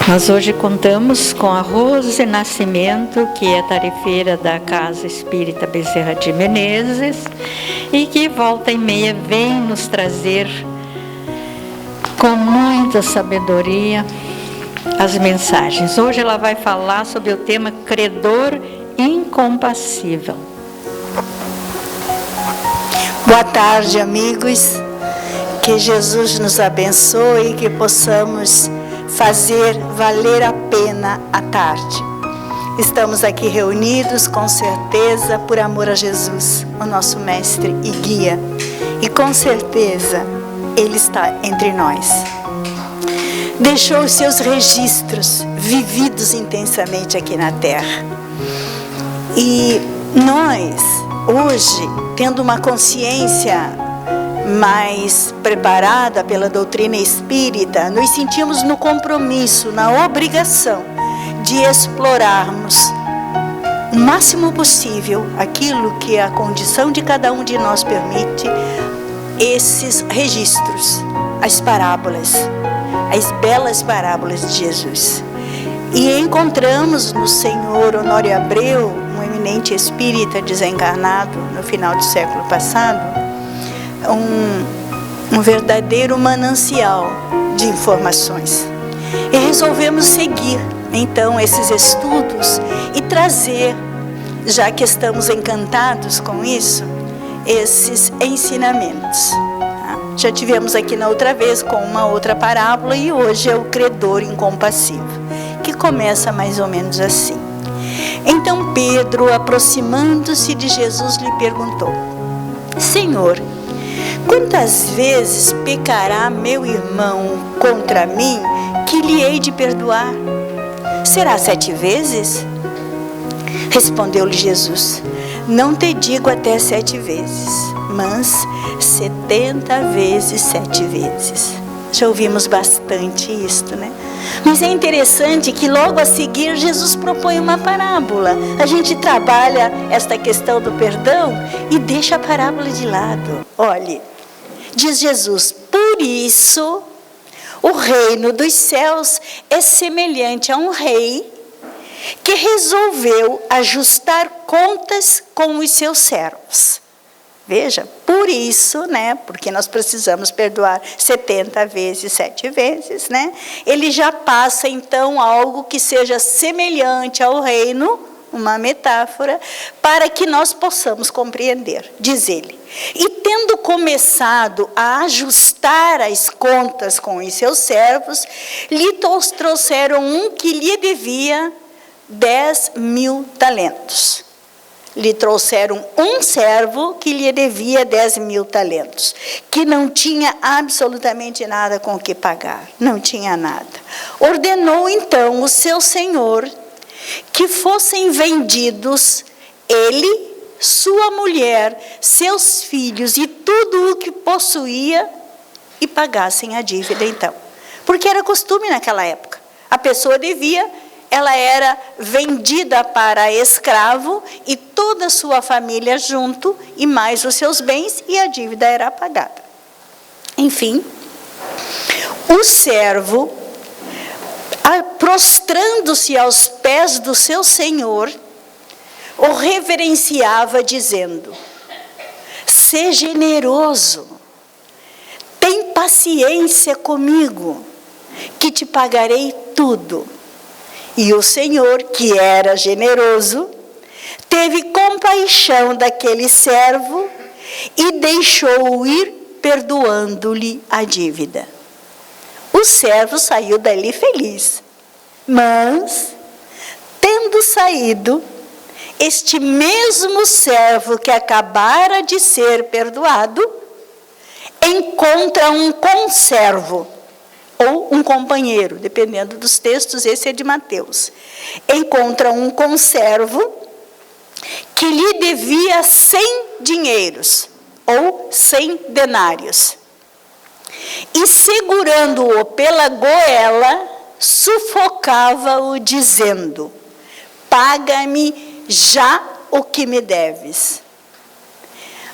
Nós hoje contamos com a Rose Nascimento, que é tarefeira da Casa Espírita Bezerra de Menezes e que volta e meia vem nos trazer com muita sabedoria as mensagens. Hoje ela vai falar sobre o tema credor incompassível. Boa tarde, amigos. Que Jesus nos abençoe e que possamos fazer valer a pena a tarde. Estamos aqui reunidos com certeza por amor a Jesus, o nosso mestre e guia. E com certeza Ele está entre nós. Deixou os seus registros vividos intensamente aqui na terra. E nós, hoje, tendo uma consciência mais preparada pela doutrina espírita, nos sentimos no compromisso, na obrigação de explorarmos o máximo possível aquilo que a condição de cada um de nós permite, esses registros, as parábolas, as belas parábolas de Jesus. E encontramos no Senhor Honório Abreu, um eminente espírita desencarnado no final do século passado, um verdadeiro manancial de informações. E resolvemos seguir, então, esses estudos e trazer, já que estamos encantados com isso, esses ensinamentos. Já tivemos aqui na outra vez com uma outra parábola e hoje é o credor incompassível, que começa mais ou menos assim. Então Pedro, aproximando-se de Jesus, lhe perguntou: Senhor, quantas vezes pecará meu irmão contra mim que lhe hei de perdoar? Será 7 vezes? Respondeu-lhe Jesus: Não te digo até 7 vezes, mas 70 vezes 7 vezes. Já ouvimos bastante isto, né? Mas é interessante que logo a seguir Jesus propõe uma parábola. A gente trabalha esta questão do perdão e deixa a parábola de lado. Olhe, diz Jesus: por isso o reino dos céus é semelhante a um rei que resolveu ajustar contas com os seus servos. Veja, por isso, né, porque nós precisamos perdoar 70 vezes, 7 vezes, né? Ele já passa, então, algo que seja semelhante ao reino, uma metáfora, para que nós possamos compreender, diz ele. E tendo começado a ajustar as contas com os seus servos, lhe trouxeram um que lhe devia 10.000 talentos. Lhe trouxeram um servo que lhe devia 10.000 talentos, que não tinha absolutamente nada com o que pagar, não tinha nada. Ordenou então o seu senhor que fossem vendidos ele, sua mulher, seus filhos e tudo o que possuía e pagassem a dívida então. Porque era costume naquela época. A pessoa devia, ela era vendida para escravo e toda a sua família junto e mais os seus bens e a dívida era pagada. Enfim, o servo, prostrando-se aos pés do seu senhor, o reverenciava dizendo: Sê generoso, tem paciência comigo, que te pagarei tudo. E o Senhor, que era generoso, teve compaixão daquele servo e deixou-o ir, perdoando-lhe a dívida. O servo saiu dali feliz, mas, tendo saído, este mesmo servo que acabara de ser perdoado, encontra um conservo, ou um companheiro, dependendo dos textos, esse é de Mateus. Encontra um conservo que lhe devia 100 dinheiros, ou 100 denários. E segurando-o pela goela, sufocava-o dizendo: paga-me já o que me deves.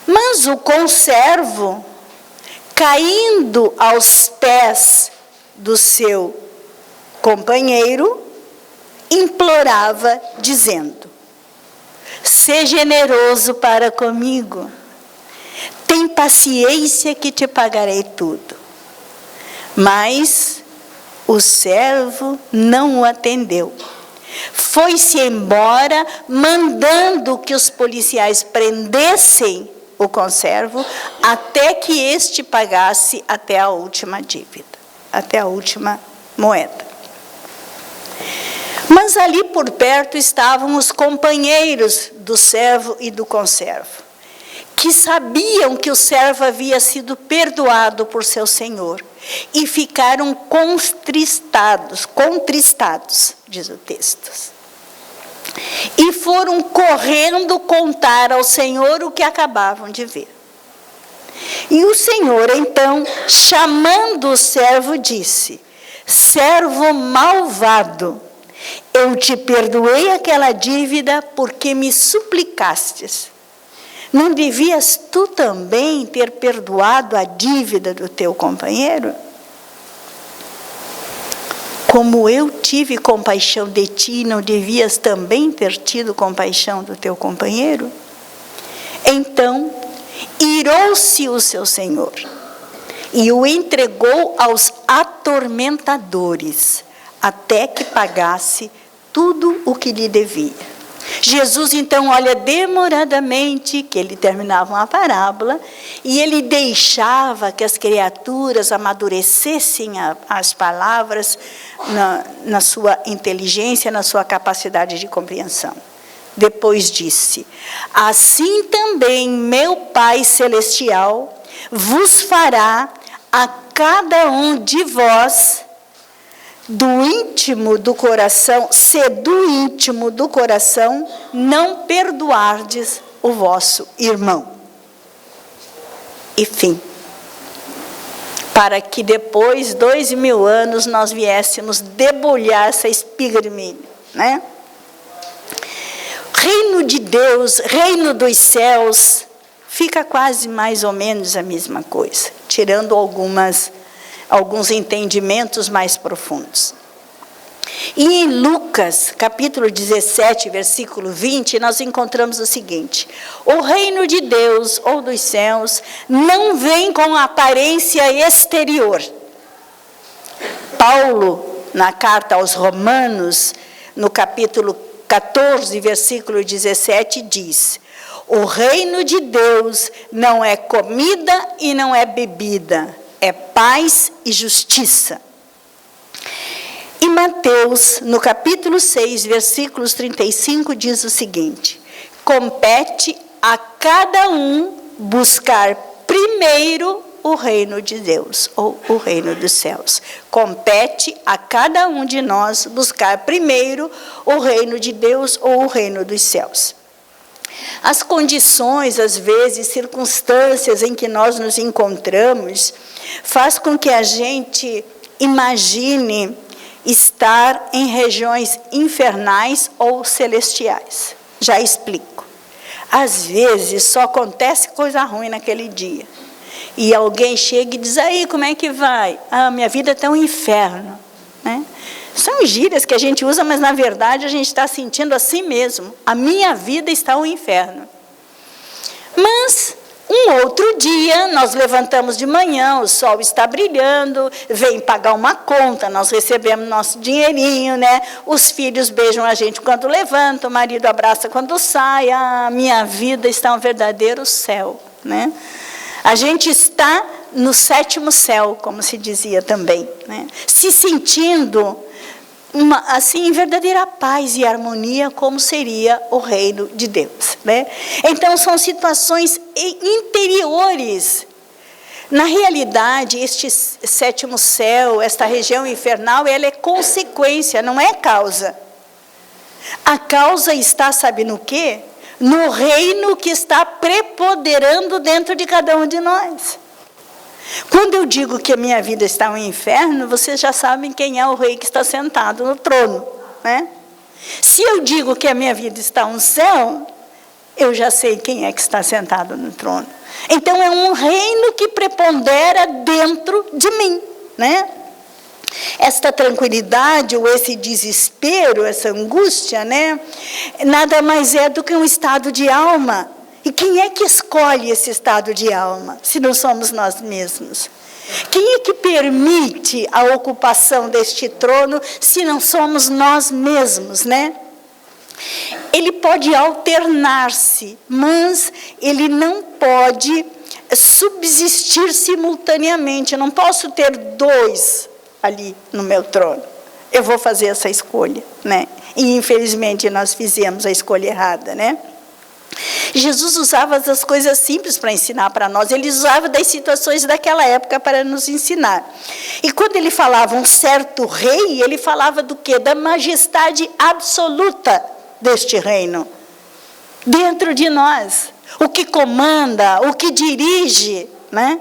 Mas o conservo, caindo aos pés do seu companheiro implorava, dizendo: sê generoso para comigo, tem paciência que te pagarei tudo. Mas o servo não o atendeu. Foi-se embora, mandando que os policiais prendessem o conservo até que este pagasse até a última dívida, até a última moeda. Mas ali por perto estavam os companheiros do servo e do conservo, que sabiam que o servo havia sido perdoado por seu senhor, e ficaram contristados, diz o texto. E foram correndo contar ao Senhor o que acabavam de ver. E o Senhor, então, chamando o servo, disse: servo malvado, eu te perdoei aquela dívida porque me suplicastes. Não devias tu também ter perdoado a dívida do teu companheiro? Como eu tive compaixão de ti, não devias também ter tido compaixão do teu companheiro? Então, irou-se o seu senhor e o entregou aos atormentadores, até que pagasse tudo o que lhe devia. Jesus, então, olha demoradamente, que ele terminava uma parábola, e ele deixava que as criaturas amadurecessem as palavras na sua inteligência, na sua capacidade de compreensão. Depois disse: assim também meu Pai Celestial vos fará a cada um de vós do íntimo do coração, se do íntimo do coração não perdoardes o vosso irmão. E fim. Para que depois, 2000 anos, nós viéssemos debulhar essa espiga de milho, né? Reino de Deus, reino dos céus, fica quase mais ou menos a mesma coisa, tirando alguns entendimentos mais profundos. E em Lucas, capítulo 17, versículo 20, nós encontramos o seguinte: o reino de Deus, ou dos céus, não vem com aparência exterior. Paulo, na carta aos Romanos, no capítulo 14, versículo 17, diz: o reino de Deus não é comida e não é bebida, é paz e justiça. E Mateus, no capítulo 6, versículos 35, diz o seguinte: compete a cada um buscar primeiro o reino de Deus, ou o reino dos céus. Compete a cada um de nós buscar primeiro o reino de Deus ou o reino dos céus. As condições, às vezes, circunstâncias em que nós nos encontramos, faz com que a gente imagine estar em regiões infernais ou celestiais. Já explico. Às vezes, só acontece coisa ruim naquele dia. E alguém chega e diz: aí, como é que vai? Ah, minha vida está um inferno. Né? São gírias que a gente usa, mas na verdade a gente está sentindo assim mesmo. A minha vida está um inferno. Mas um outro dia, nós levantamos de manhã, o sol está brilhando, vem pagar uma conta, nós recebemos nosso dinheirinho, né? Os filhos beijam a gente quando levanta, o marido abraça quando sai. A minha vida está um verdadeiro céu, né? A gente está no sétimo céu, como se dizia também, né? Se sentindo assim, em verdadeira paz e harmonia, como seria o reino de Deus, né? Então, são situações interiores. Na realidade, este sétimo céu, esta região infernal, ela é consequência, não é causa. A causa está, sabe no quê? No reino que está preponderando dentro de cada um de nós. Quando eu digo que a minha vida está um inferno, vocês já sabem quem é o rei que está sentado no trono, né? Se eu digo que a minha vida está um céu, eu já sei quem é que está sentado no trono. Então, é um reino que prepondera dentro de mim, né? esta tranquilidade ou esse desespero, essa angústia, né? Nada mais é do que um estado de alma. E quem é que escolhe esse estado de alma, se não somos nós mesmos? Quem é que permite a ocupação deste trono, se não somos nós mesmos, né? Ele pode alternar-se, mas ele não pode subsistir simultaneamente. Eu não posso ter dois ali no meu trono. Eu vou fazer essa escolha, né? E infelizmente nós fizemos a escolha errada, né? Jesus usava as coisas simples para ensinar para nós. Ele usava das situações daquela época para nos ensinar. E quando ele falava um certo rei, ele falava do quê? Da majestade absoluta deste reino dentro de nós. O que comanda, o que dirige, né?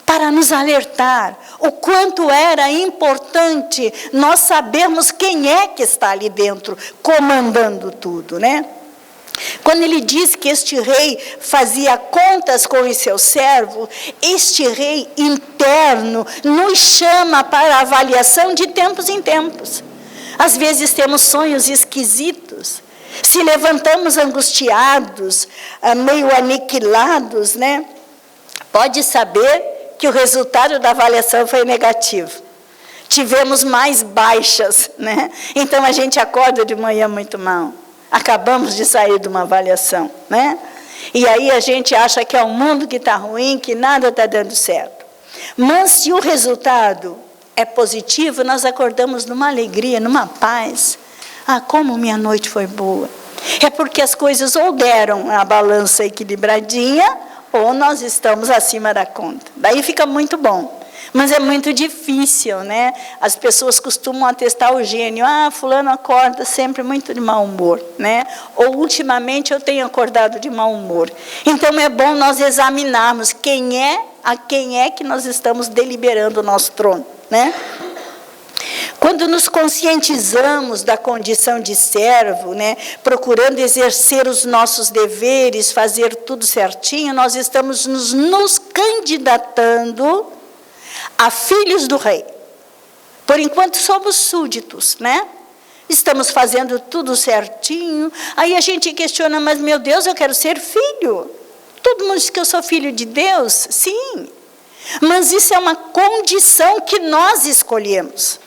Para nos alertar o quanto era importante nós sabermos quem é que está ali dentro, comandando tudo, né? Quando ele diz que este rei fazia contas com o seu servo, este rei interno nos chama para a avaliação de tempos em tempos. Às vezes temos sonhos esquisitos, se levantamos angustiados, meio aniquilados, né? Pode saber que o resultado da avaliação foi negativo. Tivemos mais baixas, né? Então a gente acorda de manhã muito mal. Acabamos de sair de uma avaliação, né? E aí a gente acha que é o mundo que está ruim, que nada está dando certo. Mas se o resultado é positivo, nós acordamos numa alegria, numa paz. Ah, como minha noite foi boa. É porque as coisas ou deram a balança equilibradinha, ou nós estamos acima da conta. Daí fica muito bom. Mas é muito difícil, né? As pessoas costumam atestar o gênio. Ah, fulano acorda sempre muito de mau humor, né? Ou ultimamente eu tenho acordado de mau humor. Então é bom nós examinarmos a quem é que nós estamos deliberando o nosso trono, né? Quando nos conscientizamos da condição de servo, né, procurando exercer os nossos deveres, fazer tudo certinho, nós estamos nos candidatando a filhos do rei. Por enquanto somos súditos, né? Estamos fazendo tudo certinho. Aí a gente questiona, mas meu Deus, eu quero ser filho. Todo mundo diz que eu sou filho de Deus. Sim. Mas isso é uma condição que nós escolhemos.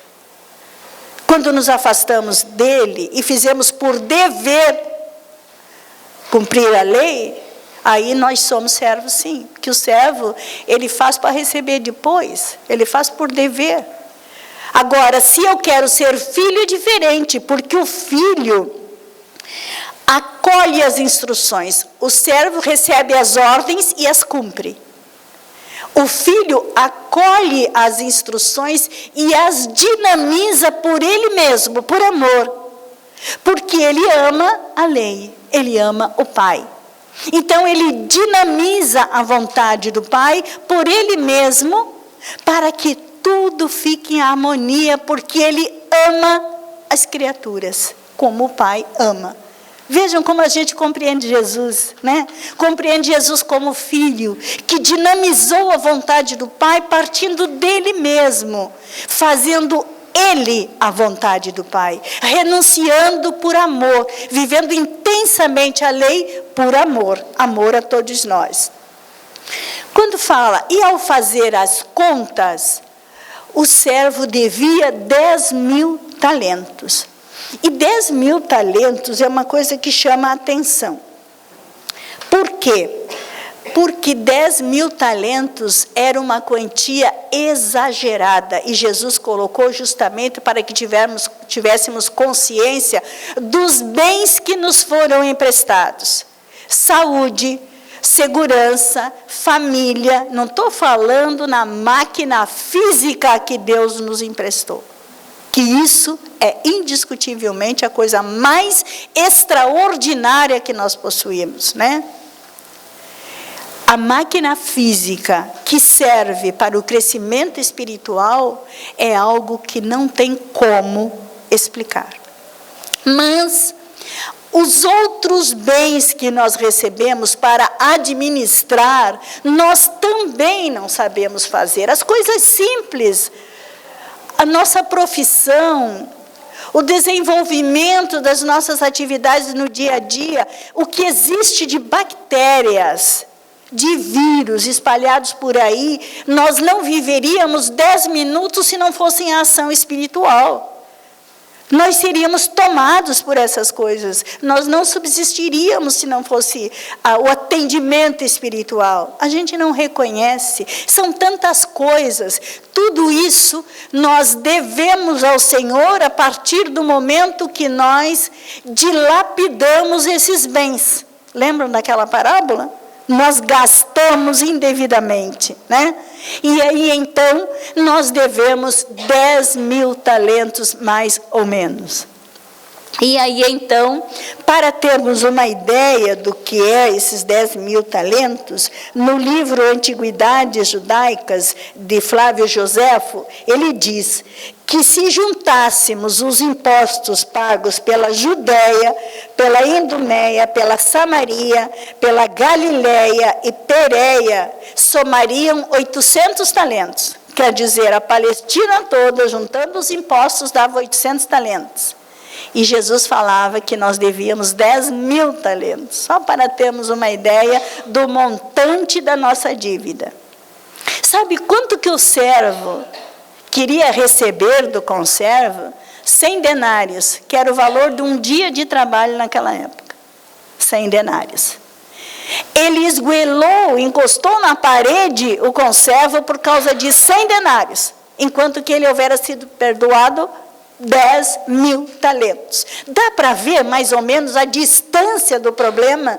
Quando nos afastamos dele e fizemos por dever cumprir a lei, aí nós somos servos, sim. Que o servo, ele faz para receber depois. Ele faz por dever. Agora, se eu quero ser filho, é diferente. Porque o filho acolhe as instruções. O servo recebe as ordens e as cumpre. O filho acolhe as instruções e as dinamiza por ele mesmo, por amor. Porque ele ama a lei. Ele ama o pai. Então, ele dinamiza a vontade do Pai por ele mesmo, para que tudo fique em harmonia, porque ele ama as criaturas, como o Pai ama. Vejam como a gente compreende Jesus, né? Compreende Jesus como filho, que dinamizou a vontade do Pai partindo dele mesmo, fazendo ele a vontade do Pai, renunciando por amor, vivendo intensamente a lei por amor, amor a todos nós. Quando fala, e ao fazer as contas, o servo devia 10.000 talentos. E 10.000 talentos é uma coisa que chama a atenção. Por quê? Porque 10.000 talentos era uma quantia exagerada. E Jesus colocou justamente para que tivéssemos consciência dos bens que nos foram emprestados. Saúde, segurança, família. Não estou falando na máquina física que Deus nos emprestou. Que isso é indiscutivelmente a coisa mais extraordinária que nós possuímos, né? A máquina física que serve para o crescimento espiritual é algo que não tem como explicar. Mas os outros bens que nós recebemos para administrar, nós também não sabemos fazer. As coisas simples, a nossa profissão, o desenvolvimento das nossas atividades no dia a dia, o que existe de bactérias, de vírus espalhados por aí, nós não viveríamos 10 minutos se não fosse a ação espiritual. Nós seríamos tomados por essas coisas. Nós não subsistiríamos se não fosse o atendimento espiritual. A gente não reconhece. São tantas coisas. Tudo isso nós devemos ao Senhor a partir do momento que nós dilapidamos esses bens. Lembram daquela parábola? Nós gastamos indevidamente, né? E aí, então, nós devemos 10.000 talentos, mais ou menos. E aí, então, para termos uma ideia do que é esses 10.000 talentos, no livro Antiguidades Judaicas, de Flávio Joséfo, ele diz que se juntássemos os impostos pagos pela Judéia, pela Idumeia, pela Samaria, pela Galileia e Pérea, somariam 800 talentos. Quer dizer, a Palestina toda, juntando os impostos, dava 800 talentos. E Jesus falava que nós devíamos 10.000 talentos, só para termos uma ideia do montante da nossa dívida. Sabe quanto que o servo queria receber do conservo? 100 denários, que era o valor de um dia de trabalho naquela época. 100 denários. Ele esgoelou, encostou na parede o conservo por causa de 100 denários, enquanto que ele houvera sido perdoado 10.000 talentos. Dá para ver mais ou menos a distância do problema?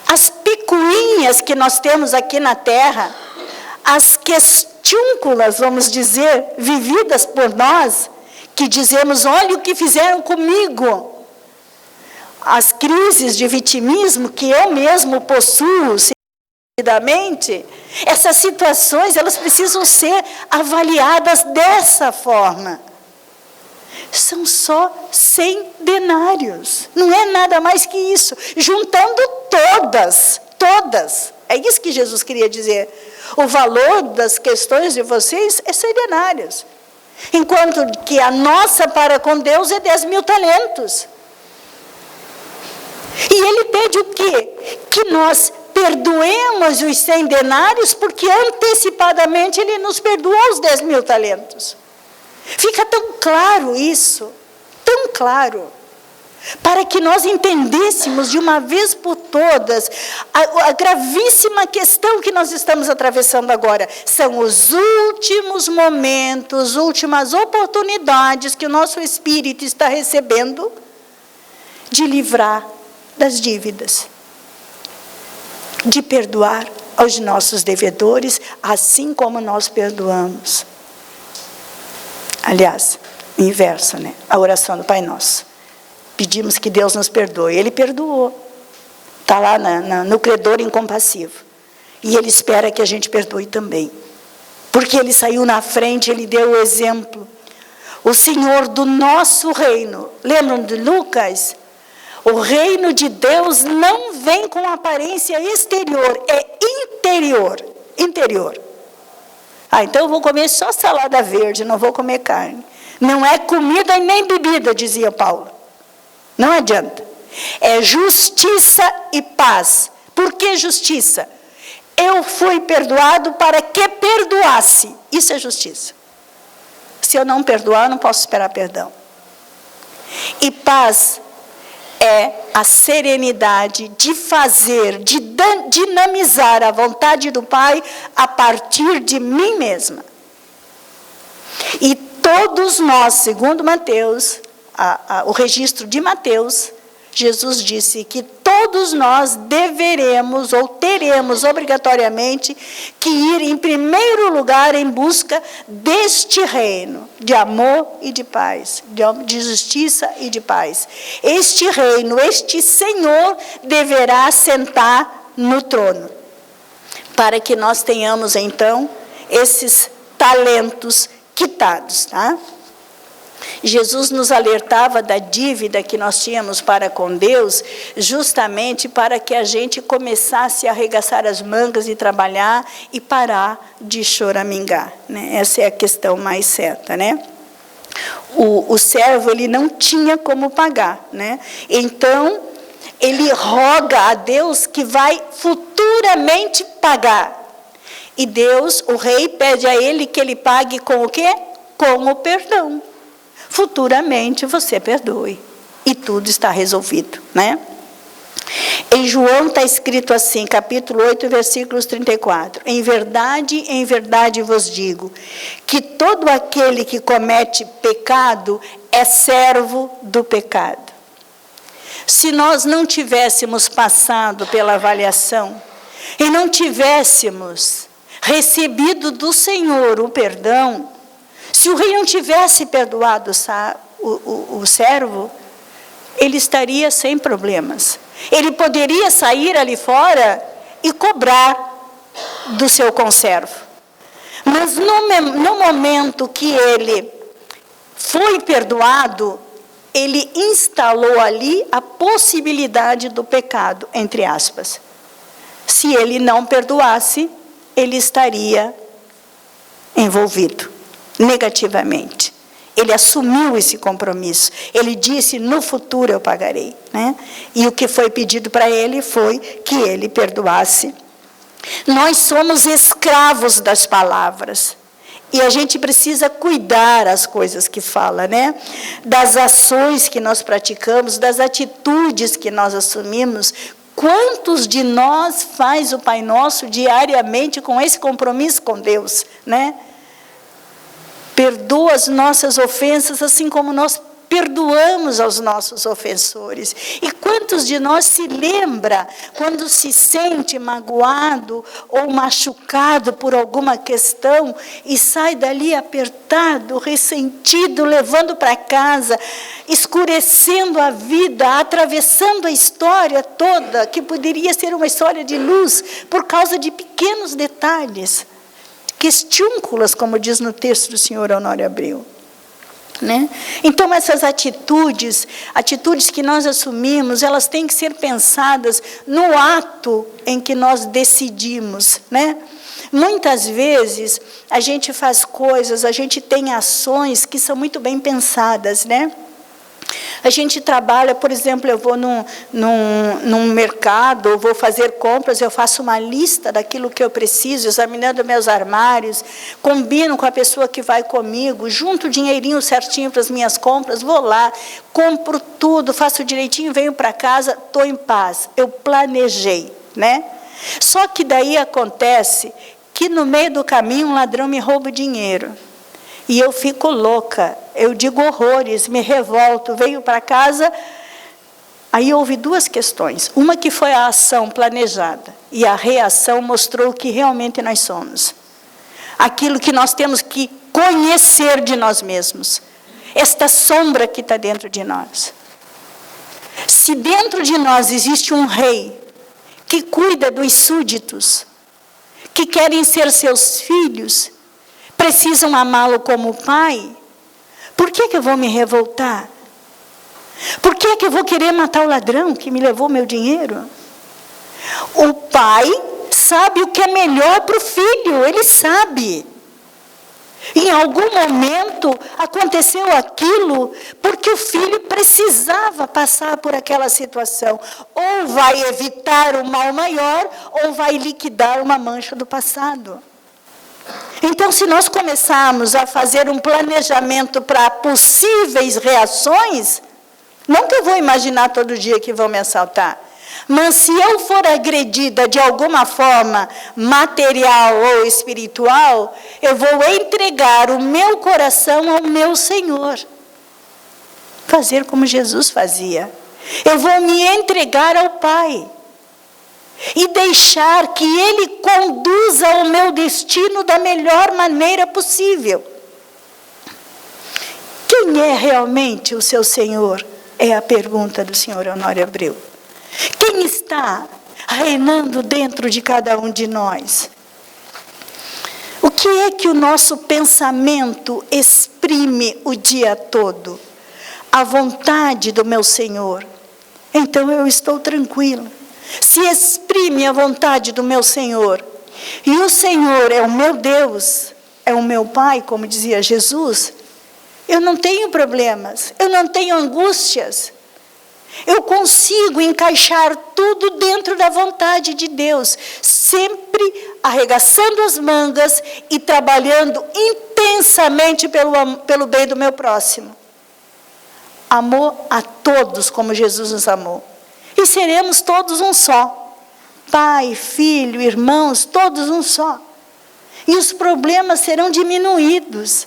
As picuinhas que nós temos aqui na terra, as questiúnculas, vamos dizer, vividas por nós, que dizemos, olha o que fizeram comigo. As crises de vitimismo que eu mesmo possuo, essas situações, elas precisam ser avaliadas dessa forma. São só 100 denários. Não é nada mais que isso. Juntando todas. É isso que Jesus queria dizer. O valor das questões de vocês é 100 denários. Enquanto que a nossa para com Deus é 10.000 talentos. E ele pede o quê? Que nós perdoemos os 100 denários, porque antecipadamente ele nos perdoou os 10.000 talentos. Fica tão claro isso, tão claro, para que nós entendêssemos de uma vez por todas a gravíssima questão que nós estamos atravessando agora. São os últimos momentos, últimas oportunidades que o nosso espírito está recebendo de livrar das dívidas, de perdoar aos nossos devedores, assim como nós perdoamos. Aliás, o inverso, né? A oração do Pai Nosso. Pedimos que Deus nos perdoe. Ele perdoou. Está lá no credor incompassivo. E Ele espera que a gente perdoe também. Porque Ele saiu na frente, Ele deu o exemplo. O Senhor do nosso reino. Lembram de Lucas? O reino de Deus não vem com aparência exterior, é interior. Então eu vou comer só salada verde, não vou comer carne. Não é comida e nem bebida, dizia Paulo. Não adianta. É justiça e paz. Por que justiça? Eu fui perdoado para que perdoasse. Isso é justiça. Se eu não perdoar, eu não posso esperar perdão. E paz é a serenidade de fazer, de dinamizar a vontade do Pai a partir de mim mesma. E todos nós, segundo Mateus, o registro de Mateus, Jesus disse que todos nós deveremos ou teremos obrigatoriamente que ir em primeiro lugar em busca deste reino de amor e de paz, de justiça e de paz. Este reino, este Senhor deverá sentar no trono, para que nós tenhamos então esses talentos quitados, tá? Jesus nos alertava da dívida que nós tínhamos para com Deus, justamente para que a gente começasse a arregaçar as mangas e trabalhar e parar de choramingar, né? Essa é a questão mais certa, né? O servo, ele não tinha como pagar, né? Então, ele roga a Deus que vai futuramente pagar. E Deus, o rei, pede a ele que ele pague com o quê? Com o perdão. Futuramente você perdoe. E tudo está resolvido, né? Em João está escrito assim, capítulo 8, versículos 34. Em verdade vos digo, que todo aquele que comete pecado é servo do pecado. Se nós não tivéssemos passado pela avaliação e não tivéssemos recebido do Senhor o perdão, se o rei não tivesse perdoado o servo, ele estaria sem problemas. Ele poderia sair ali fora e cobrar do seu conservo. Mas no momento que ele foi perdoado, ele instalou ali a possibilidade do pecado, entre aspas. Se ele não perdoasse, ele estaria envolvido negativamente. Ele assumiu esse compromisso. Ele disse, no futuro eu pagarei, né? E o que foi pedido para ele foi que ele perdoasse. Nós somos escravos das palavras. E a gente precisa cuidar as coisas que fala, né? Das ações que nós praticamos, das atitudes que nós assumimos. Quantos de nós faz o Pai Nosso diariamente com esse compromisso com Deus, né? Perdoa as nossas ofensas, assim como nós perdoamos aos nossos ofensores. E quantos de nós se lembra, quando se sente magoado ou machucado por alguma questão, e sai dali apertado, ressentido, levando para casa, escurecendo a vida, atravessando a história toda, que poderia ser uma história de luz, por causa de pequenos detalhes, questiúnculas, como diz no texto do senhor Honório Abreu, né? Então, essas atitudes que nós assumimos, elas têm que ser pensadas no ato em que nós decidimos, né? Muitas vezes, a gente faz coisas, a gente tem ações que são muito bem pensadas, né? A gente trabalha, por exemplo, eu vou num mercado, eu vou fazer compras, eu faço uma lista daquilo que eu preciso, examinando meus armários, combino com a pessoa que vai comigo, junto o dinheirinho certinho para as minhas compras, vou lá, compro tudo, faço direitinho, venho para casa, estou em paz. Eu planejei, né? Só que daí acontece que no meio do caminho um ladrão me rouba o dinheiro. E eu fico louca, eu digo horrores, me revolto, venho para casa. Aí houve duas questões. Uma que foi a ação planejada, e a reação mostrou o que realmente nós somos. Aquilo que nós temos que conhecer de nós mesmos. Esta sombra que está dentro de nós. Se dentro de nós existe um rei que cuida dos súditos, que querem ser seus filhos, precisam amá-lo como pai, por que eu vou me revoltar? Por que eu vou querer matar o ladrão que me levou meu dinheiro? O pai sabe o que é melhor para o filho, ele sabe. Em algum momento aconteceu aquilo porque o filho precisava passar por aquela situação. Ou vai evitar o mal maior, ou vai liquidar uma mancha do passado. Então, se nós começarmos a fazer um planejamento para possíveis reações, não que eu vou imaginar todo dia que vão me assaltar, mas se eu for agredida de alguma forma material ou espiritual, eu vou entregar o meu coração ao meu Senhor. Fazer como Jesus fazia. Eu vou me entregar ao Pai. E deixar que Ele conduza o meu destino da melhor maneira possível. Quem é realmente o seu Senhor? É a pergunta do senhor Honório Abreu. Quem está reinando dentro de cada um de nós? que é que o nosso pensamento exprime o dia todo? A vontade do meu Senhor. Então eu estou tranquila. Se exprime a vontade do meu Senhor, e o Senhor é o meu Deus, é o meu Pai, como dizia Jesus, eu não tenho problemas, eu não tenho angústias. Eu consigo encaixar tudo dentro da vontade de Deus, sempre arregaçando as mangas e trabalhando intensamente pelo bem do meu próximo. Amor a todos como Jesus nos amou. E seremos todos um só. Pai, filho, irmãos, todos um só. E os problemas serão diminuídos.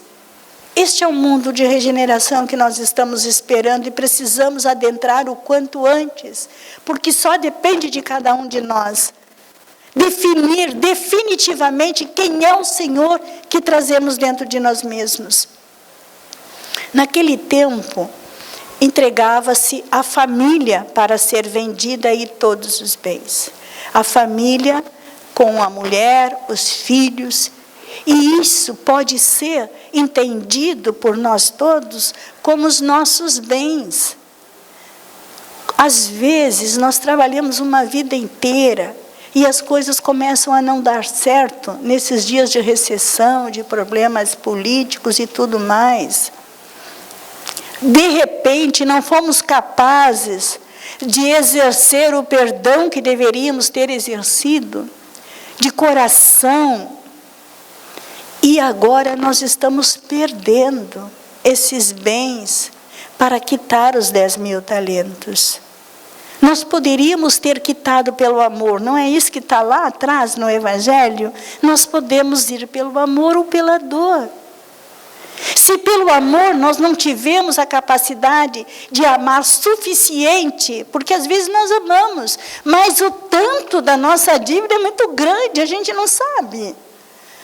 Este é o mundo de regeneração que nós estamos esperando e precisamos adentrar o quanto antes, porque só depende de cada um de nós definir definitivamente quem é o Senhor que trazemos dentro de nós mesmos. Naquele tempo, entregava-se a família para ser vendida e todos os bens. A família com a mulher, os filhos. E isso pode ser entendido por nós todos como os nossos bens. Às vezes, nós trabalhamos uma vida inteira e as coisas começam a não dar certo nesses dias de recessão, de problemas políticos e tudo mais. De repente, não fomos capazes de exercer o perdão que deveríamos ter exercido, de coração. E agora nós estamos perdendo esses bens para quitar os 10.000 talentos. Nós poderíamos ter quitado pelo amor, não é isso que está lá atrás no Evangelho? Nós podemos ir pelo amor ou pela dor. Se pelo amor nós não tivemos a capacidade de amar suficiente, porque às vezes nós amamos, mas o tanto da nossa dívida é muito grande, a gente não sabe.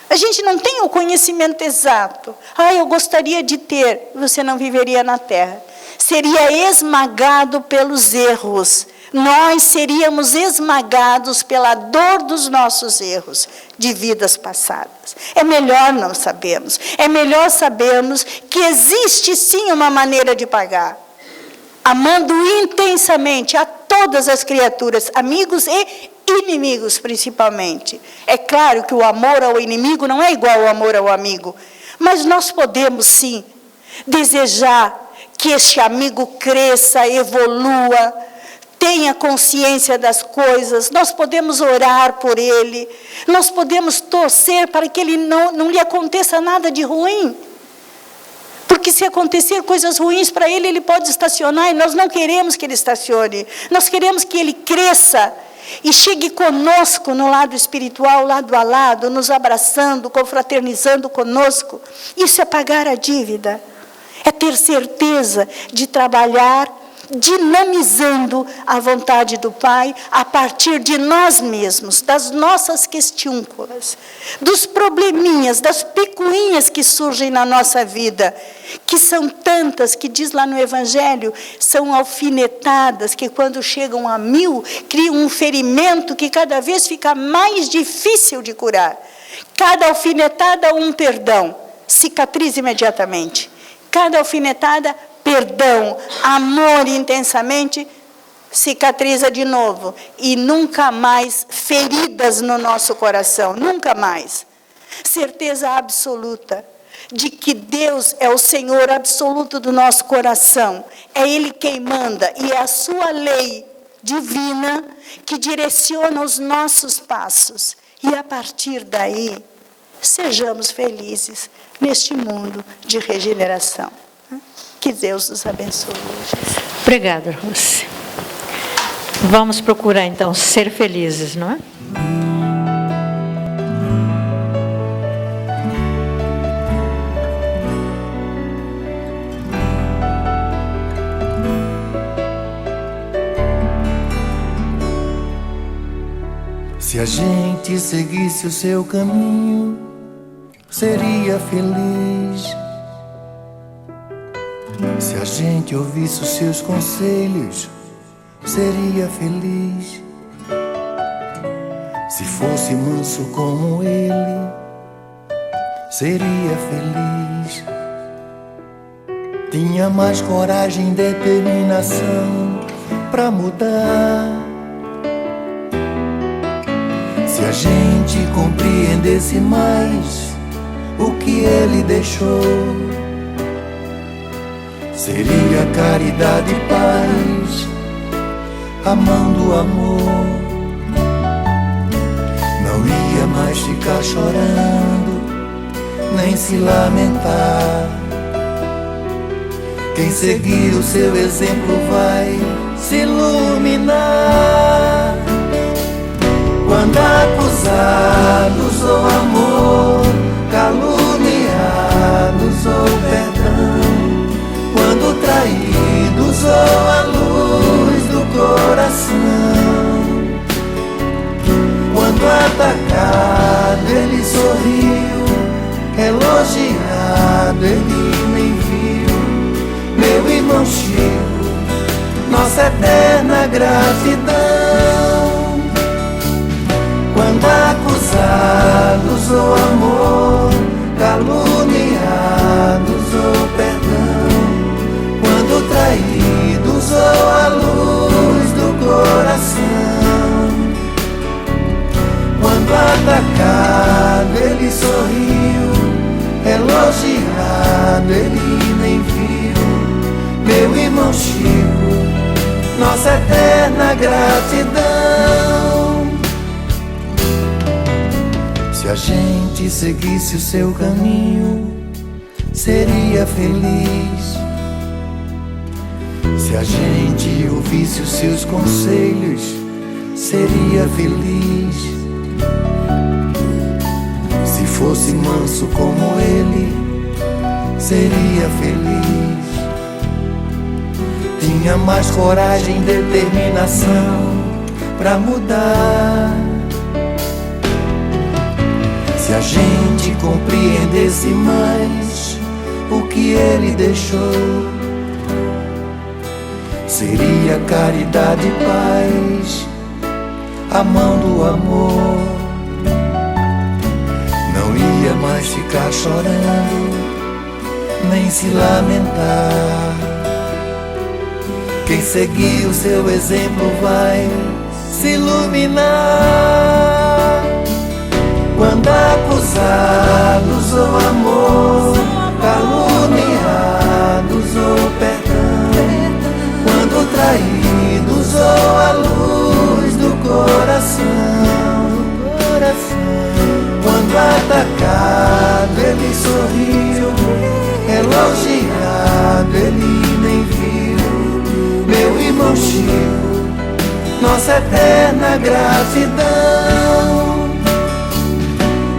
A gente não tem o conhecimento exato. Eu gostaria de ter, você não viveria na terra. Seria esmagado pelos erros. Nós seríamos esmagados pela dor dos nossos erros de vidas passadas. É melhor não sabermos. É melhor sabermos que existe sim uma maneira de pagar. Amando intensamente a todas as criaturas, amigos e inimigos principalmente. É claro que o amor ao inimigo não é igual ao amor ao amigo. Mas nós podemos sim desejar que este amigo cresça, evolua, tenha consciência das coisas. Nós podemos orar por ele. Nós podemos torcer para que ele não lhe aconteça nada de ruim. Porque se acontecer coisas ruins para ele, ele pode estacionar e nós não queremos que ele estacione. Nós queremos que ele cresça e chegue conosco no lado espiritual, lado a lado, nos abraçando, confraternizando conosco. Isso é pagar a dívida. É ter certeza de trabalhar dinamizando a vontade do Pai a partir de nós mesmos, das nossas questiúnculas, dos probleminhas, das picuinhas que surgem na nossa vida, que são tantas, que diz lá no Evangelho, são alfinetadas, que quando chegam a 1000, criam um ferimento que cada vez fica mais difícil de curar. Cada alfinetada, um perdão, cicatriza imediatamente. Cada alfinetada, perdão, amor intensamente, cicatriza de novo. E nunca mais feridas no nosso coração, nunca mais. Certeza absoluta de que Deus é o Senhor absoluto do nosso coração. É Ele quem manda e é a sua lei divina que direciona os nossos passos. E a partir daí, sejamos felizes neste mundo de regeneração. Que Deus nos abençoe. Obrigada, Rose. Vamos procurar, então, ser felizes, não é? Se a gente seguisse o seu caminho, seria feliz. Se a gente ouvisse os seus conselhos, seria feliz. Se fosse manso como ele, seria feliz. Tinha mais coragem e determinação pra mudar. Se a gente compreendesse mais o que ele deixou, seria caridade e paz, amando o amor. Não ia mais ficar chorando, nem se lamentar. Quem seguir o seu exemplo vai se iluminar. Quando acusados ou amor, caluniados ou perdão, quando traídos ou a luz do coração, quando atacado ele sorriu, elogiado ele nem viu. Meu irmão Chico, nossa eterna gratidão. Quando acusados ou amor, caluniados ou perdão, quando traídos ou a luz do coração, quando atacado ele sorriu, elogiado ele nem viu. Meu irmão Chico, nossa eterna gratidão. Se a gente seguisse o seu caminho, seria feliz. Se a gente ouvisse os seus conselhos, seria feliz. Se fosse manso como ele, seria feliz. Tinha mais coragem e determinação pra mudar. Se a gente compreendesse mais o que ele deixou, seria caridade e paz, amando o amor. Não ia mais ficar chorando, nem se lamentar. Quem seguir o seu exemplo vai se iluminar. Quando acusados ou amor, caluniados ou perdão, quando traídos ou a luz do coração, quando atacado ele sorriu, elogiado ele nem viu. Meu irmão Chico, nossa eterna gratidão.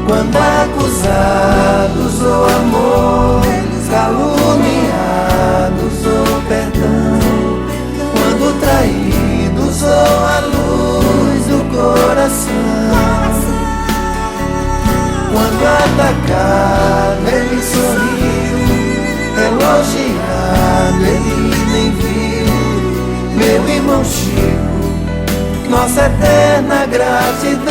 Quando acusados ou amor, caluniados ou perdão, quando traídos ou a luz do coração, quando atacado ele sorriu, elogiado ele nem viu. Meu irmão Chico, nossa eterna gratidão.